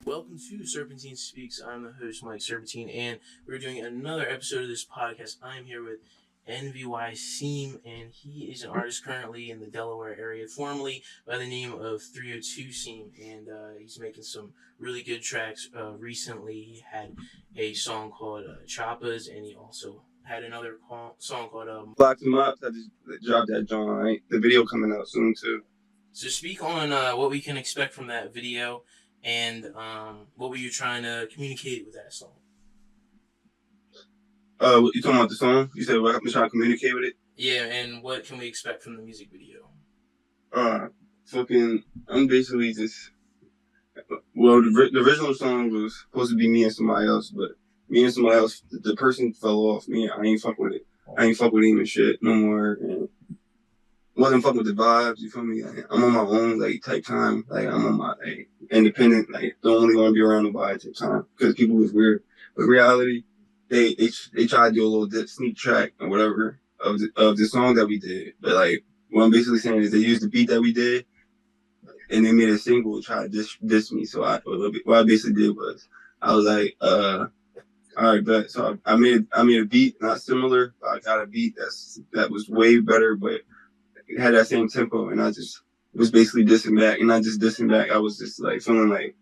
Welcome to Serpentine Speaks. I'm the host, Mike Serpentine, and we're doing another episode of this podcast. I'm here with Nvy Seeem, and he is an artist currently in the Delaware area, formerly by the name of 302 Seem, and he's making some really good tracks. Recently, he had a song called Choppas, and he also had another song called Locked him up. I just dropped that joint. Right? The video coming out soon too. So speak on what we can expect from that video, and what were you trying to communicate with that song? You talking about the song? You said what I'm trying to communicate with it? Yeah, and what can we expect from the music video? I'm basically just. Well, the original song was supposed to be me and somebody else, but me and somebody else, the person fell off. I ain't fuck with it. I ain't fuck with him and shit no more. And wasn't fucking with the vibes. You feel me? Like, I'm on my own type time. Like I'm on my independent. Don't really want to be around nobody type time because people was weird. But reality, they tried to do a little sneak track or whatever of the song that we did. But what I'm basically saying is they used the beat that we did and they made a single to try to diss me. So what I basically did was I was like, all right, bet. So I made a beat not similar. But I got a beat that was way better, but it had that same tempo, and I just was basically dissing back, and not just dissing back. I was just feeling like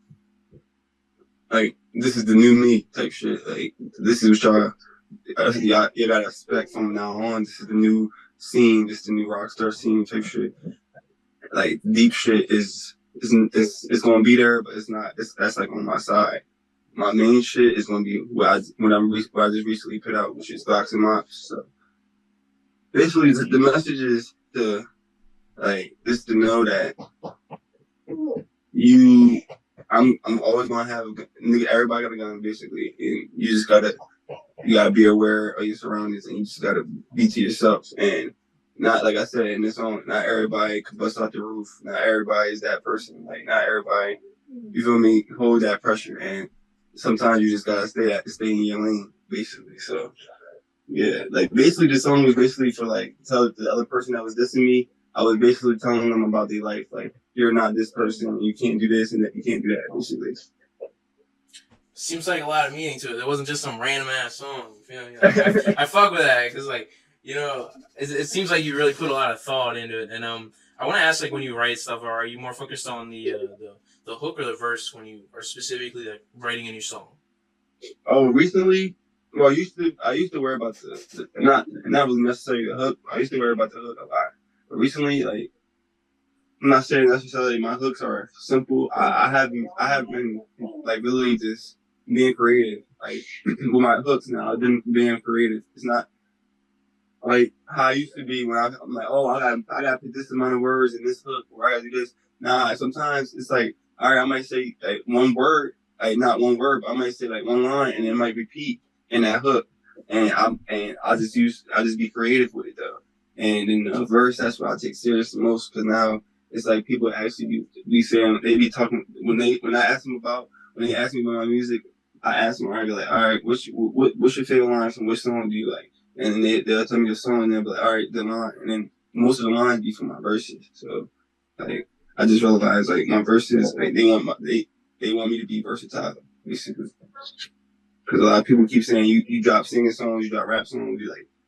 this is the new me type shit. Like this is what y'all gotta expect from now on. This is the new scene. This is the new rockstar scene type shit. Like deep shit is gonna be there, but it's not. That's on my side. My main shit is gonna be what I just recently put out, which is Box and Mops. So basically, the message is just to know that I'm always gonna have everybody got a gun basically, and you gotta be aware of your surroundings, and you just gotta be to yourself. And not like I said in this song, not everybody can bust out the roof. Not everybody is that person. Not everybody, you feel me, hold that pressure. And sometimes you just gotta stay in your lane, basically. So yeah, basically the song was basically for tell the other person that was dissing me. I was basically telling them about their life. You're not this person. You can't do this and that. You can't do that. Basically. Seems like a lot of meaning to it. It wasn't just some random ass song. You feel me? I fuck with that because it seems like you really put a lot of thought into it. And I want to ask when you write stuff, are you more focused on the hook or the verse when you are specifically writing a new song? Oh, recently. Well, I used to worry about the not really necessarily the hook. I used to worry about the hook a lot. But recently, I'm not saying necessarily my hooks are simple. I have been really just being creative. With my hooks now, I've been being creative. It's not like how I used to be when I'm like, oh, I got to put this amount of words in this hook, or I got to do this. Nah, sometimes it's all right, I might say one word, not one word, but I might say one line, and it might repeat in that hook, and I'll just be creative with it though. And in the verse, that's what I take serious the most, because now it's people actually be saying, they be talking when they ask me about my music, I ask them, I be like, all right, what's your favorite line from which song do you like? And they'll tell me the song, and they'll be like, all right, the line, and then most of the lines be from my verses. So I just realized my verses, they want me to be versatile, basically. Because a lot of people keep saying you drop singing songs, you drop rap songs,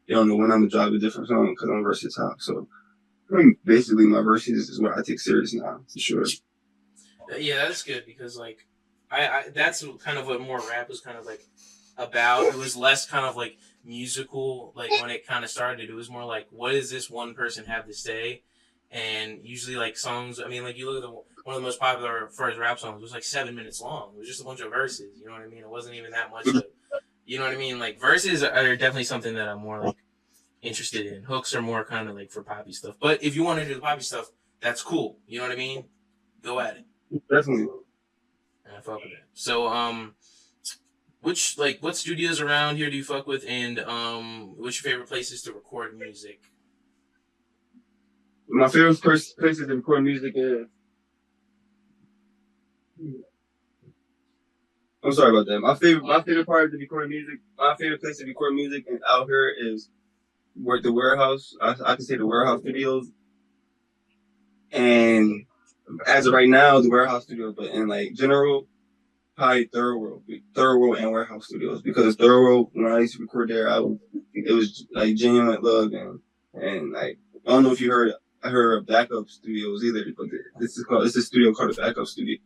they don't know when I'm gonna drop a different song because I'm versatile. So basically, my verses is what I take serious now, for sure. Yeah, that's good because I that's kind of what more rap was kind of about. It was less kind of musical. When it kind of started, it was more what does this one person have to say? And usually songs. I mean, you look at one of the most popular first rap songs. It was 7 minutes long. It was just a bunch of verses. You know what I mean? It wasn't even that much. You know what I mean? Verses are definitely something that I'm more interested in. Hooks are more kind of for poppy stuff. But if you want to do the poppy stuff, that's cool. You know what I mean? Go at it. Definitely. And I fuck with that. So what studios around here do you fuck with, and what's your favorite places to record music? My favorite places to record music is. I'm sorry about that. My favorite part to record music. My favorite place to record music out here is the warehouse. I can say the warehouse studios. And as of right now, the warehouse studios. But in general, probably Third World and Warehouse Studios, because Third World, when I used to record there, it was like genuine love, and like I don't know if you heard. I heard of Backup Studios either, but it's a studio called the Backup Studio,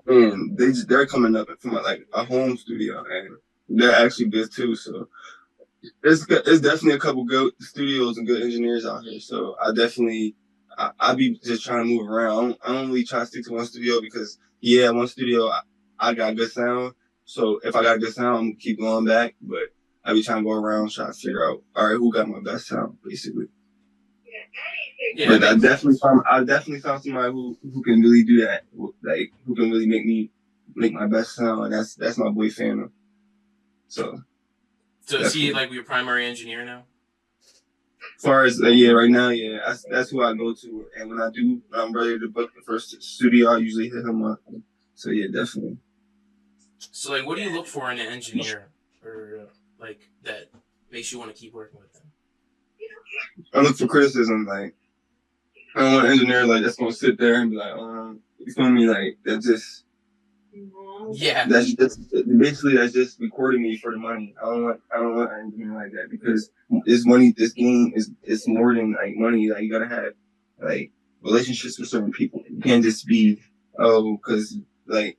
and they're coming up from like a home studio, and they're actually good too. So it's definitely a couple good studios and good engineers out here. So I be just trying to move around. I don't really try to stick to one studio, because one studio I got good sound. So if I got good sound, I'm gonna keep going back. But I be trying to go around, trying to figure out, all right, who got my best sound, basically. Yeah, but I definitely found somebody who can really do that, like who can really make my best sound, and that's my boy Phantom. So is he like your primary engineer now? As far as right now, that's who I go to, and when I'm ready to book the first studio, I usually hit him up. So yeah, definitely. So like, what do you look for in an engineer, or like that makes you want to keep working with them? I look for criticism. Like, I don't want an engineer like that's gonna sit there and be like, you feel me? Like that's just. Yeah. That's just recording me for the money. I don't want an engineer like that, because this money, this game is more than like money. Like you gotta have like relationships with certain people. You can't just be because like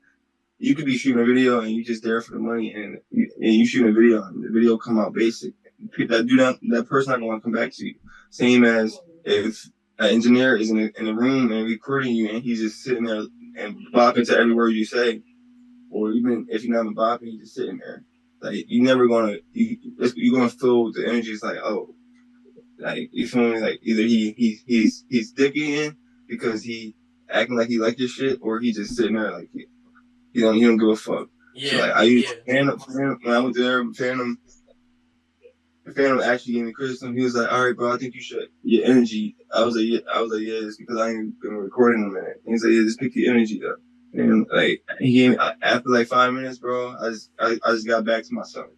you could be shooting a video and you just there for the money, and you shoot a video and the video come out basic. That person not gonna come back to you. Same as if an engineer is in a room and recording you, and he's just sitting there and bopping to every word you say. Or even if you're not bopping, you're just sitting there. Like you're never gonna you're gonna feel the energy. It's like, like you feel me? Like either he's dicking because he acting like he like your shit, or he just sitting there like he don't give a fuck. Yeah. So like I used Phantom when I went there. Phantom actually gave me criticism. He was like, "All right, bro, I think you should your energy." I was like, "Yeah, it's because I ain't been recording in a minute." And he's like, "Yeah, just pick your energy up." And like he gave me, after like 5 minutes, bro, I just got back to myself.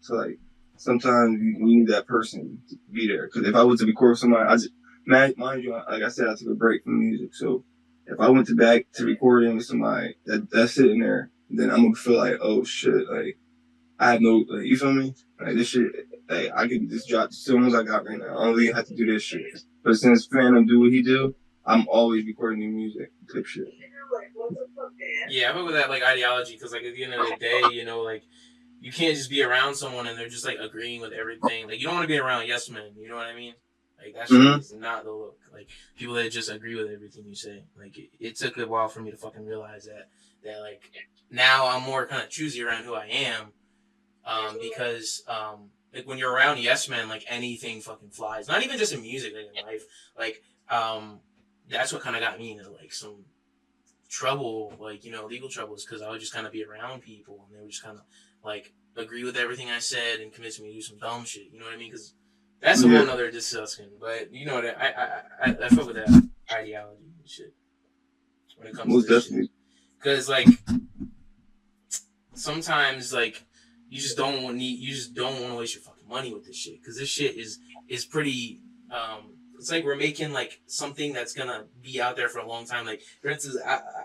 So like sometimes you need that person to be there. Because if I was to record with somebody, mind you, like I said, I took a break from music. So if I went back to recording with somebody that's sitting there, then I'm gonna feel like, oh shit, like I have no, like, you feel me? Like this shit, like I could just drop the songs I got right now. I don't really have to do this shit. But since Phantom do what he do, I'm always recording new music, type shit. Yeah, I remember that like ideology, because like at the end of the day, you know, like you can't just be around someone and they're just like agreeing with everything. Like you don't want to be around yes men. You know what I mean? Like that shit is not the look. Like people that just agree with everything you say. Like it took a while for me to fucking realize that like now I'm more kind of choosy around who I am, because like when you're around yes men, like anything fucking flies. Not even just in music, like in life. Like that's what kind of got me into like some trouble, like, you know, legal troubles, because I would just kind of be around people and they would just kind of like agree with everything I said and convince me to do some dumb shit. You know what I mean? Because that's a whole nother discussion. But you know what? I fuck with that ideology and shit when it comes to this shit. Because like sometimes like you just don't want to waste your fucking money with this shit, because this shit is pretty. It's like we're making like something that's gonna be out there for a long time. Like for instance,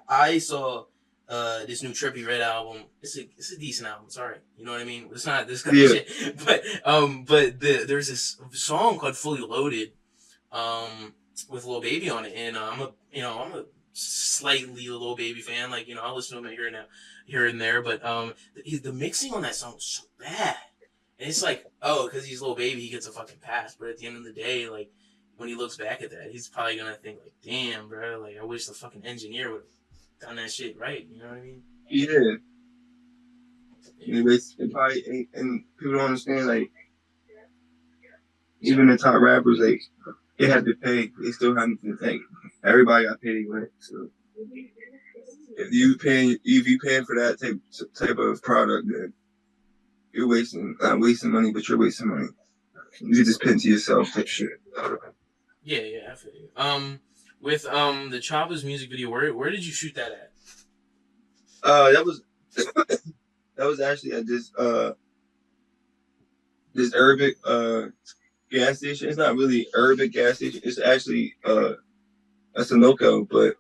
I saw this new Trippie Redd album. It's a decent album. It's alright. You know what I mean? It's not this kind of shit. But there's this song called Fully Loaded, with Lil Baby on it, and I'm a slightly Lil Baby fan. Like, you know, I'll listen to him here and there. But the mixing on that song is so bad. And it's like, because he's Lil Baby, he gets a fucking pass. But at the end of the day, like, when he looks back at that, he's probably gonna think like, "Damn, bro! Like, I wish the fucking engineer would have done that shit right." You know what I mean? Yeah. It probably ain't, and people don't understand. Like, even the top rappers, like, they have to pay. They still have to pay. Everybody got paid, right? So if you paying for that type of product, then you're not wasting money, but you're wasting money. You just pay to yourself, type shit. Yeah, I feel you. With the Chopper's music video, where did you shoot that at? That was actually at this Arabic gas station. It's not really Arabic gas station. It's actually a Sunoco, but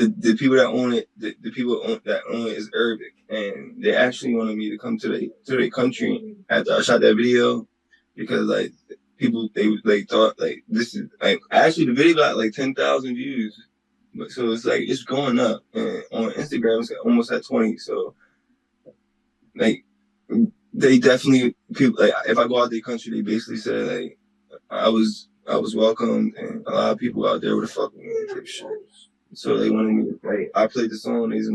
the people that own it, the people that own it is Arabic, and they actually wanted me to come to their country after I shot that video, because like people they like thought like this is like actually the video got like 10,000 views, but so it's like it's going up, and on Instagram it's almost at 20. So like they definitely people like if I go out their country, they basically said like I was welcomed, and a lot of people out there would have fucked with me type shit. So they wanted me to, like, I played the song, they was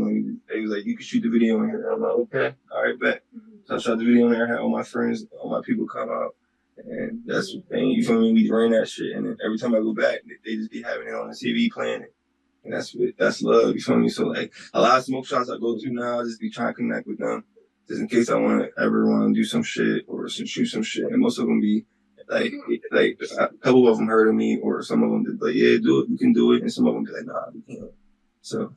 like, you can shoot the video in here. I'm like, okay, all right, bet. So I shot the video in there, had all my friends, all my people come out, and that's the thing, you feel me? We ran that shit, and then every time I go back, they just be having it on the TV playing it. And that's love, you feel me? So, like, a lot of smoke shots I go to now, I just be trying to connect with them, just in case I ever want to do some shit or shoot some shit, and most of them be, like a couple of them heard of me, or some of them did like, yeah, do it, you can do it, and some of them be like, nah, we can't. So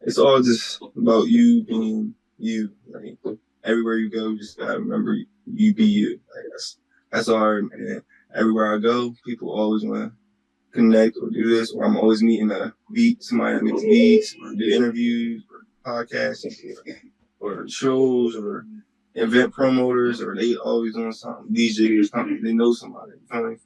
it's all just about you being you. Like everywhere you go, just gotta remember you be you. Like that's all. And everywhere I go, people always want to connect or do this, or I'm always meeting somebody that makes beats, or do interviews, or podcasts, or shows, or event promoters, or they always on something, DJ or something. They know somebody. You know?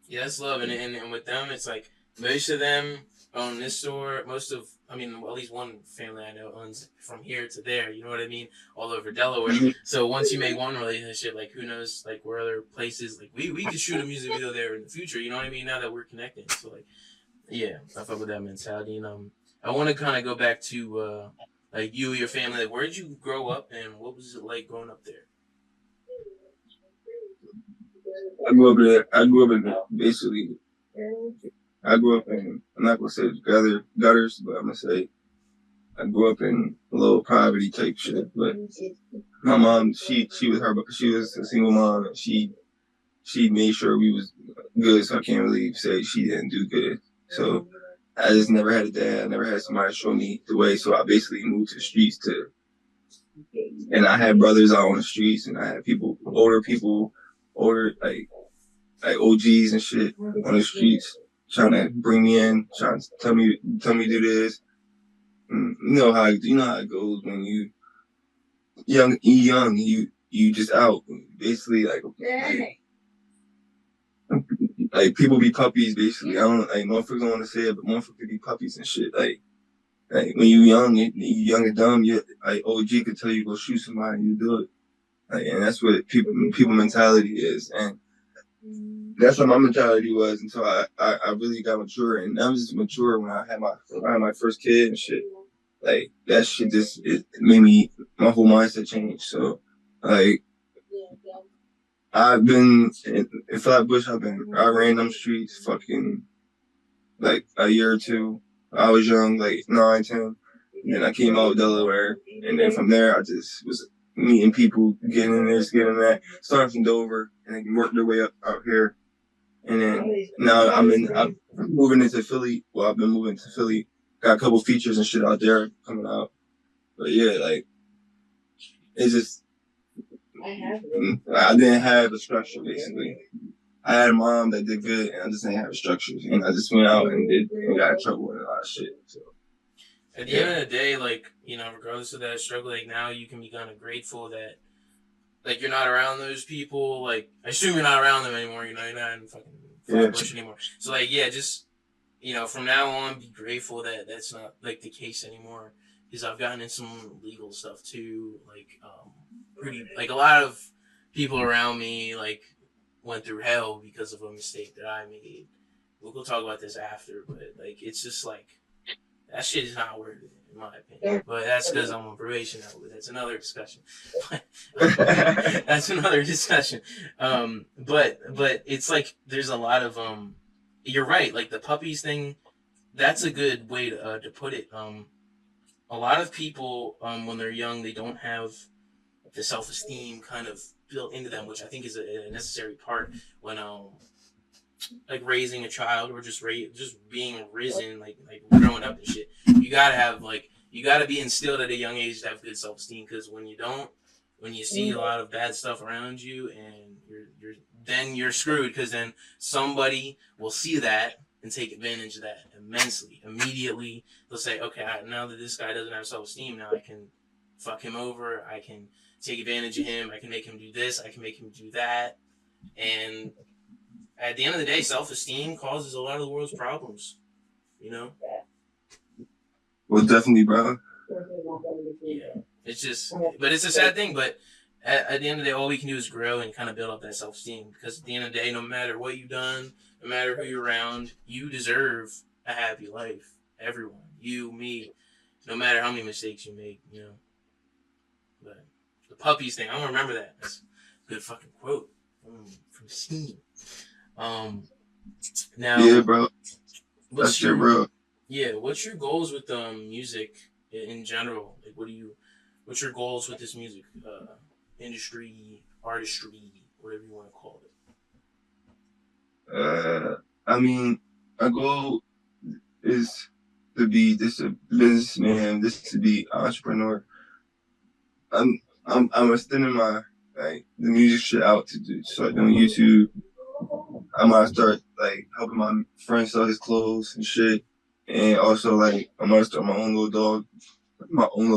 Yeah, that's love, and with them, it's like most of them own this store. At least one family I know owns from here to there. You know what I mean? All over Delaware. Mm-hmm. So once you make one relationship, like who knows, like where other places, like we could shoot a music video there in the future. You know what I mean? Now that we're connecting, so like, yeah, I fuck with that mentality. And I want to kind of go back to like you, your family. Like, where did you grow up, and what was it like growing up there? I grew up in basically. I grew up in. I'm not gonna say gutters, but I'm gonna say I grew up in a little poverty type shit. But my mom, she was a single mom, and she made sure we was good. So I can't really say she didn't do good. So I just never had a dad. I never had somebody show me the way. So I basically moved to the streets and I had brothers out on the streets, and I had older like OGs and shit on the streets trying to bring me in, trying to tell me do this. And you know how it goes when you young, you just out basically like people be puppies basically. I don't like motherfuckers don't want to say it, but motherfuckers be puppies and shit. Like when you young and dumb, like OG could tell you go shoot somebody, you do it. Like, and that's what people mentality is, and that's what my mentality was until I really got mature, and I was just mature when I had my first kid and shit. Like that shit it made me my whole mindset change. So like I've been in Flatbush. I ran them streets fucking like a year or two. I was young, like 9, 10. And then I came out of Delaware, and then from there I just was meeting people, getting in this, getting that, starting from Dover, and then worked their way up out here. And then now I'm moving into Philly. Well, I've been moving to Philly. Got a couple features and shit out there coming out. But yeah, like it's just I didn't have a structure basically. I had a mom that did good, and I just didn't have a structure. And I just went out and got in trouble with a lot of shit. So at the end of the day, like, you know, regardless of that struggle, like now you can be kind of grateful that like you're not around those people. Like I assume you're not around them anymore. You know, you're not in fucking Flatbush anymore. So like, yeah, just you know, from now on, be grateful that that's not like the case anymore. Because I've gotten in some legal stuff too. Like, pretty like a lot of people around me like went through hell because of a mistake that I made. We'll talk about this after, but like it's just like that shit is not worth it in my opinion. But that's because I'm on probation now. But that's another discussion. That's another discussion. But it's like there's a lot of You're right. Like the puppies thing, that's a good way to put it. A lot of people when they're young, they don't have the self-esteem kind of built into them, which I think is a necessary part when like raising a child or just being risen, like growing up and shit. You gotta be instilled at a young age to have good self-esteem, because when you see a lot of bad stuff around you and you're screwed, because then somebody will see that and take advantage of that immensely. Immediately, they'll say, okay, now that this guy doesn't have self-esteem, now I can fuck him over. I can take advantage of him. I can make him do this. I can make him do that. And at the end of the day, self-esteem causes a lot of the world's problems. You know? Well, definitely, bro. Yeah. It's just, but it's a sad thing. But at the end of the day, all we can do is grow and kind of build up that self-esteem. Because at the end of the day, no matter what you've done, no matter who you're around, you deserve a happy life. Everyone. You, me. No matter how many mistakes you make, you know. But the puppies thing, I'm going to remember that. That's a good fucking quote from Seeem. Now, yeah, bro. That's your bro. Yeah, what's your goals with music in general? Like, what's your goals with this music industry, artistry, whatever you want to call it? I mean, my goal is to be just a businessman, just to be an entrepreneur. I'm extending my the music shit out to start doing YouTube. I might start helping my friend sell his clothes and shit. And also, I'm gonna start my own little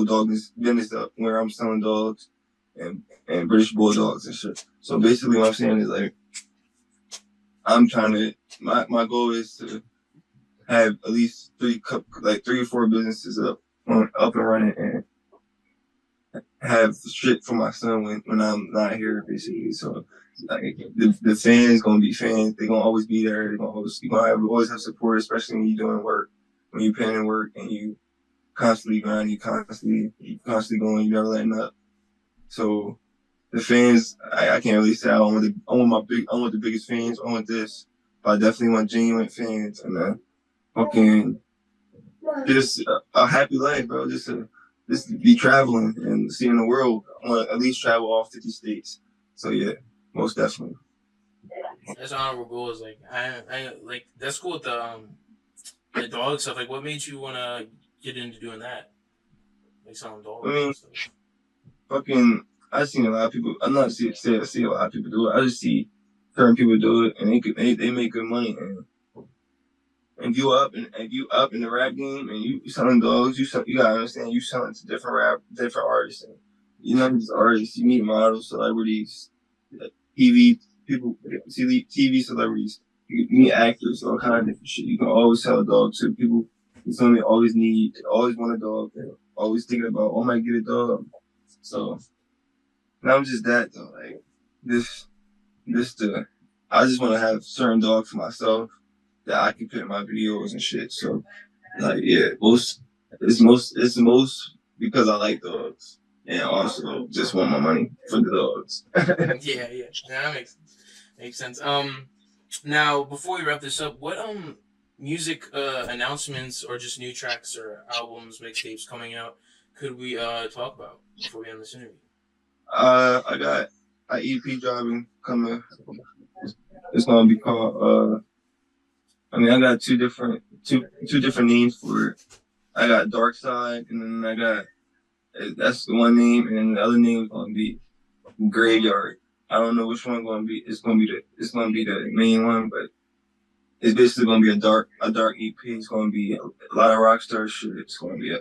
dog business up where I'm selling dogs and British bulldogs and shit. So basically, what I'm saying is I'm trying to. My goal is to have at least 3 or 4 businesses up and running and have shit for my son when I'm not here, basically. So the fans gonna be fans. They're gonna always be there. They're gonna always have support, especially when you're doing work. When you're paying in work and you constantly grind, you constantly going, you never letting up. So the fans, I can't really say I want the biggest fans. I want this, but I definitely want genuine fans and fucking just a happy life, bro. Just to be traveling and seeing the world. I want to at least travel all 50 states. So yeah, most definitely. That's honorable goals. I that's cool with the dog stuff. What made you want to get into doing that? Selling dogs. I mean, fucking, I've seen a lot of people. I'm not see a lot of people do it. I just see certain people do it, and they make good money. And if you up in the rap game and you selling dogs, you gotta understand you selling to different artists. And you're not just artists. You meet models, celebrities, TV people, TV celebrities. You meet actors, all kind of different shit. You can always sell a dog to people. Somebody always want a dog. They're always thinking about, I might get a dog. So, not just that though. I just want to have certain dogs for myself that I can put in my videos and shit. So, it's most because I like dogs and also just want my money for the dogs. Yeah, that makes sense. Now before we wrap this up, what music announcements or just new tracks or albums, mixtapes coming out could we talk about before we end this interview? I got an EP dropping coming. It's gonna be called I got two different names for it. I got Dark Side, and then that's the one name, and then the other name is gonna be Graveyard. I don't know which one gonna be. It's gonna be the main one, but it's basically gonna be a dark EP. It's gonna be a lot of rockstar shit. It's gonna be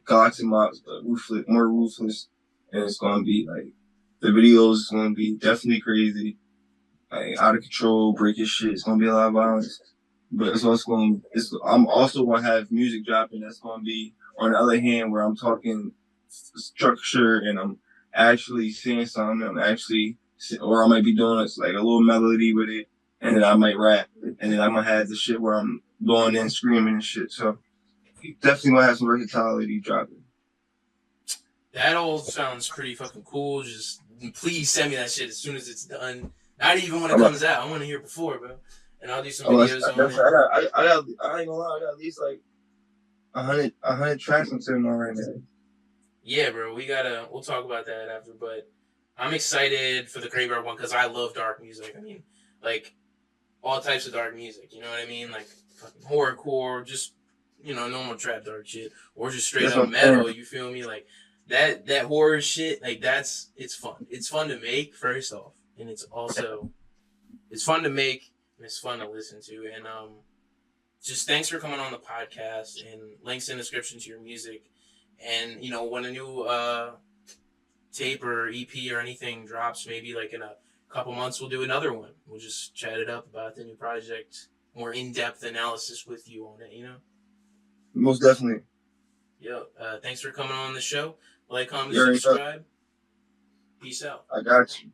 Gox and Mox, but more ruthless, and it's gonna be the videos is gonna be definitely crazy, out of control, breaking shit. It's gonna be a lot of violence, but I'm also gonna have music dropping that's gonna be on the other hand where I'm talking structure and I'm actually saying something. Or I might be doing a little melody with it, and then I might rap, and then I'm gonna have the shit where I'm going in screaming and shit. So definitely gonna have some versatility dropping. That all sounds pretty fucking cool. Just please send me that shit as soon as it's done. Not even when it comes out. I want to hear it before, bro. And I'll do some videos on it. I ain't gonna lie. I got at least 100 tracks I'm sitting on right now. Yeah, bro. We'll talk about that after, but I'm excited for the Graveyard one because I love dark music. I mean, all types of dark music. You know what I mean? Fucking horrorcore, just normal trap dark shit, or just straight up metal. You feel me? That horror shit. It's fun. It's fun to make first off, and it's fun to make and it's fun to listen to. And just thanks for coming on the podcast, and links in the description to your music. And when a new tape or EP or anything drops, maybe like in a couple months, we'll do another one. We'll just chat it up about the new project, more in-depth analysis with you on it. Most definitely. Yo, thanks for coming on the show. Like, comment, You already know. subscribe. Peace out. I got you.